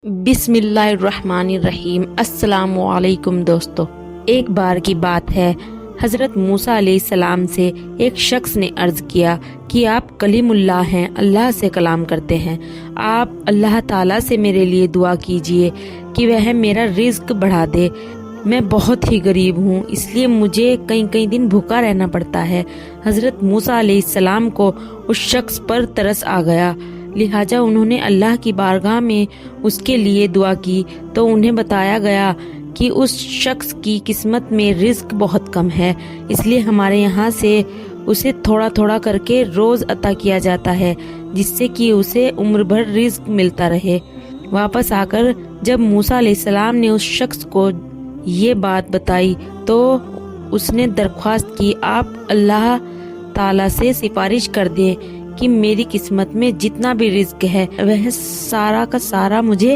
बिस्मिल्लाहिर्रहमानिर्रहीम। अस्सलाम वालेकुम दोस्तों। एक बार की बात है, हज़रत मूसा अलैहिस्सलाम से एक शख्स ने अर्ज़ किया कि आप कलीमुल्लाह हैं, अल्लाह से कलाम करते हैं, आप अल्लाह ताला से मेरे लिए दुआ कीजिए कि वह मेरा रिज़्क बढ़ा दे। मैं बहुत ही गरीब हूँ, इसलिए मुझे कई कई दिन भूखा रहना पड़ता है। हज़रत मूसा अलैहिस्सलाम को उस शख्स पर तरस आ गया, लिहाजा उन्होंने अल्लाह की बारगाह में उसके लिए दुआ की तो उन्हें बताया गया कि उस शख्स की किस्मत में रिज़्क बहुत कम है, इसलिए हमारे यहाँ से उसे थोड़ा थोड़ा करके रोज़ अता किया जाता है, जिससे कि उसे उम्र भर रिज़्क मिलता रहे। वापस आकर जब मूसा अलैहिस्सलाम ने उस शख्स को ये बात बताई तो उसने दरख्वास्त की, आप अल्लाह ताला से सिफारिश कर दें कि मेरी किस्मत में जितना भी रिज़्क है वह सारा का सारा मुझे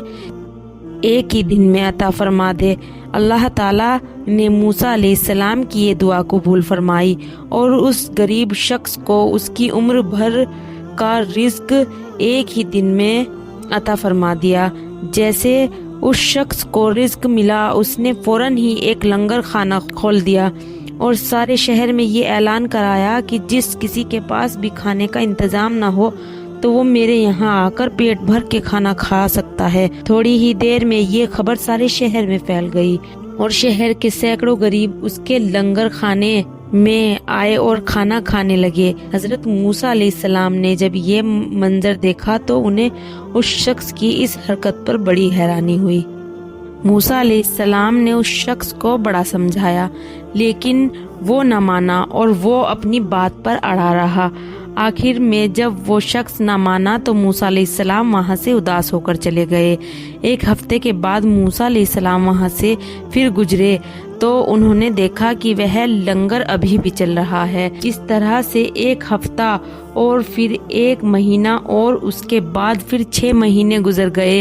एक ही दिन में अता फरमा दे। अल्लाह ताला ने मूसा अलैहिस्सलाम की ये दुआ कबूल फरमाई और उस गरीब शख्स को उसकी उम्र भर का रिज़्क एक ही दिन में अता फरमा दिया। जैसे उस शख्स को रिज़्क मिला, उसने फौरन ही एक लंगर खाना खोल दिया और सारे शहर में ये ऐलान कराया कि जिस किसी के पास भी खाने का इंतजाम ना हो तो वो मेरे यहाँ आकर पेट भर के खाना खा सकता है। थोड़ी ही देर में ये खबर सारे शहर में फैल गई और शहर के सैकड़ों गरीब उसके लंगर खाने में आए और खाना खाने लगे। हजरत मूसा अलैहिस्सलाम ने जब ये मंजर देखा तो उन्हें उस शख्स की इस हरकत पर बड़ी हैरानी हुई। मूसा अलैहिस्सलाम ने उस शख्स को बड़ा समझाया, लेकिन वो न माना और वो अपनी बात पर अड़ा रहा। आखिर में जब वो शख्स न माना तो मूसा अलैहिस्सलाम वहाँ से उदास होकर चले गए। एक हफ्ते के बाद मूसा अलैहिस्सलाम वहाँ से फिर गुजरे तो उन्होंने देखा कि वह लंगर अभी भी चल रहा है। इस तरह से एक हफ्ता और फिर एक महीना और उसके बाद फिर 6 महीने गुजर गए।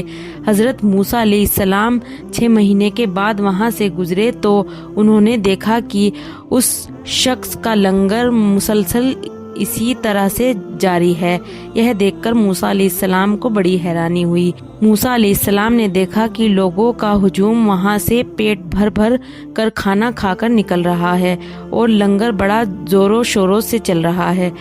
हजरत मूसा अलैहिस्सलाम 6 महीने के बाद वहाँ से गुजरे तो उन्होंने देखा कि उस शख्स का लंगर मुसलसल इसी तरह से जारी है। यह देखकर मूसा अलैहिस्सलाम को बड़ी हैरानी हुई। मूसा अलैहिस्सलाम ने देखा कि लोगों का हुजूम वहां से पेट भर भर कर खाना खाकर निकल रहा है और लंगर बड़ा जोरों शोरों से चल रहा है।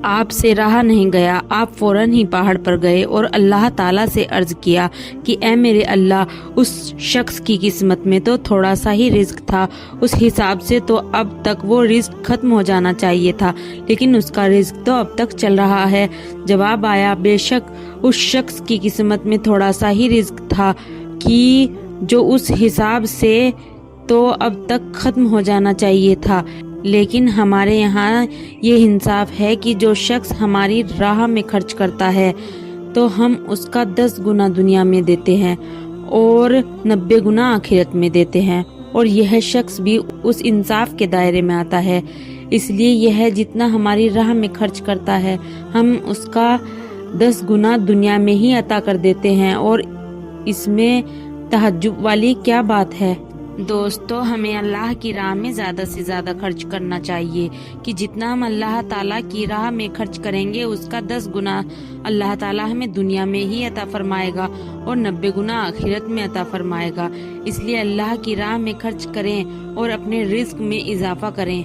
आपसे रहा नहीं गया, आप फौरन ही पहाड़ पर गए और अल्लाह ताला से अर्ज किया कि ऐ मेरे अल्लाह, उस शख्स की किस्मत में तो थोड़ा सा ही रिज्क था, उस हिसाब से तो अब तक वो रिज्क खत्म हो जाना चाहिए था, लेकिन उसका रिज्क तो अब तक चल रहा है। जवाब आया, बेशक उस शख्स की किस्मत में थोड़ा सा ही रिज्क था कि जो उस हिसाब से तो अब तक खत्म हो जाना चाहिए था, लेकिन हमारे यहाँ ये इंसाफ है कि जो शख्स हमारी राह में खर्च करता है तो हम उसका 10 गुना दुनिया में देते हैं और 90 गुना आखिरत में देते हैं, और यह शख्स भी उस इंसाफ के दायरे में आता है। इसलिए यह जितना हमारी राह में खर्च करता है हम उसका 10 गुना दुनिया में ही अता कर देते हैं, और इसमें तहज्जुब वाली क्या बात है। दोस्तों, हमें अल्लाह की राह में ज़्यादा से ज़्यादा खर्च करना चाहिए कि जितना हम अल्लाह ताला की राह में खर्च करेंगे उसका 10 गुना अल्लाह ताला हमें दुनिया में ही अता फरमाएगा और 90 गुना आखिरत में अता फरमाएगा। इसलिए अल्लाह की राह में खर्च करें और अपने रिज्क में इजाफा करें।